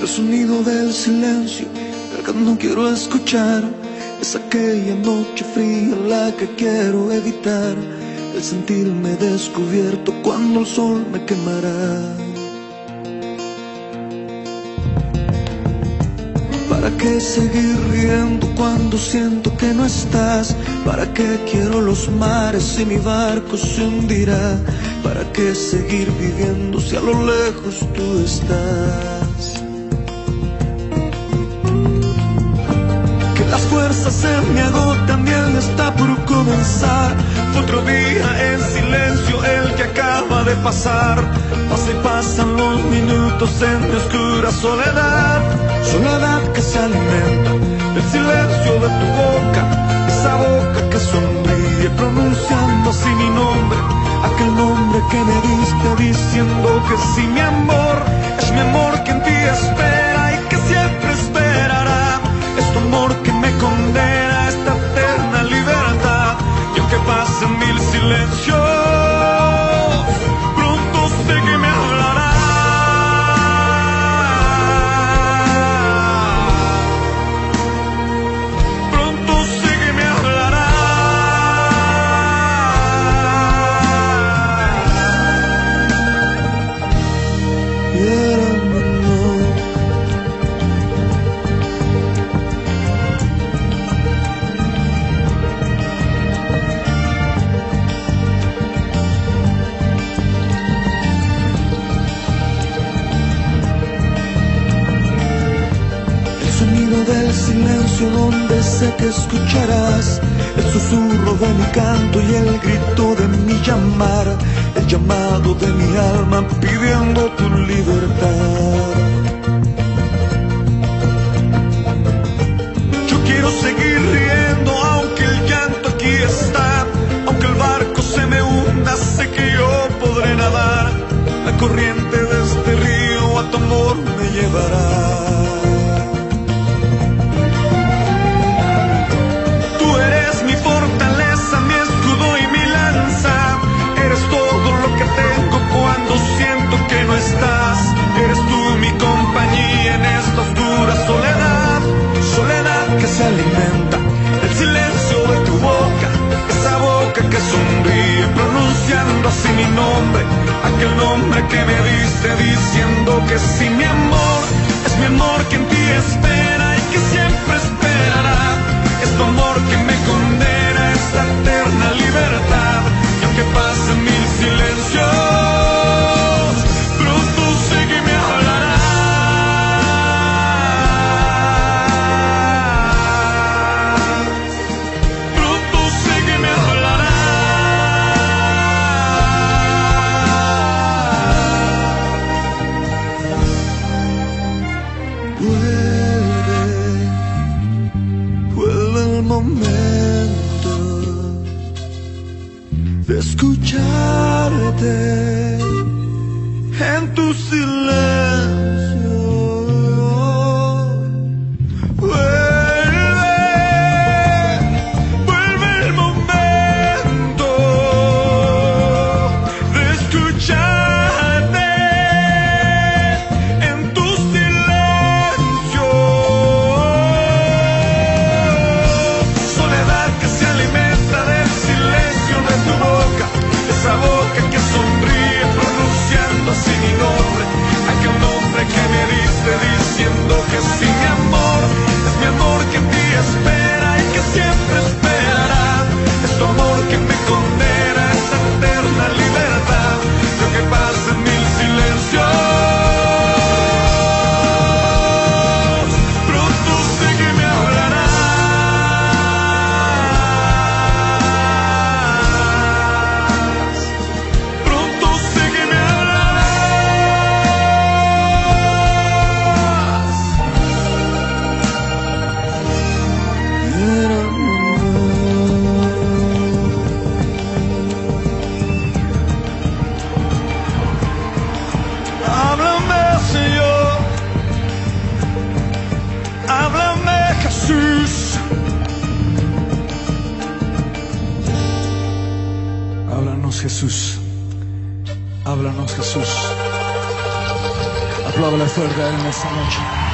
El sonido del silencio, el que no quiero escuchar. Es aquella noche fría la que quiero evitar. El sentirme descubierto cuando el sol me quemará. ¿Para qué seguir riendo cuando siento que no estás? ¿Para qué quiero los mares si mi barco se hundirá? ¿Para qué seguir viviendo si a lo lejos tú estás? Que las fuerzas se me agotan y él está por comenzar. Fue otro día en silencio el que acaba de pasar. Pasa y pasan los minutos en mi oscura soledad. Soledad que se alimenta del silencio de tu boca. Esa boca que sonríe pronunciando así mi nombre. Aquel nombre que me diste diciendo que sí, mi amor. Es mi amor que en ti espera y que siempre esperará. Es tu amor que me condena a esta eterna libertad. Y aunque pasen mil silencios, pronto sé que me hablará. Del silencio donde sé que escucharás el susurro de mi canto y el grito de mi llamar, el llamado de mi alma pidiendo tu libertad. Yo quiero seguir riendo aunque el llanto aquí está, aunque el barco se me hunda, sé que yo podré nadar. La corriente de este río a tu amor me llevará. Eres tú mi compañía en esta oscura soledad. Soledad que se alimenta del silencio de tu boca. Esa boca que sonríe pronunciando así mi nombre. Aquel nombre que me diste diciendo que sí, mi amor. Es mi amor que en ti espera y que siempre esperará. Es tu amor que me condena a esta eterna libertad. Y aunque pasen mil silencios, de escucharte en tu silencio. Vuelve el momento de escucharte en tu silencio. Soledad que se alimenta del silencio de tu boca. Esa boca que sonríe pronunciando así mi nombre. Aquel nombre que me diste diciendo que sí, mi amor. Es mi amor que en ti espera y que siempre esperará. Es tu amor que me condena a esa eterna libertad. Lo que pasa en mil silencios, pronto sé que me hablará. Háblame, Señor, háblame, Jesús. Háblanos, Jesús. Háblanos, Jesús. Apláudale fuerte a él en esta noche.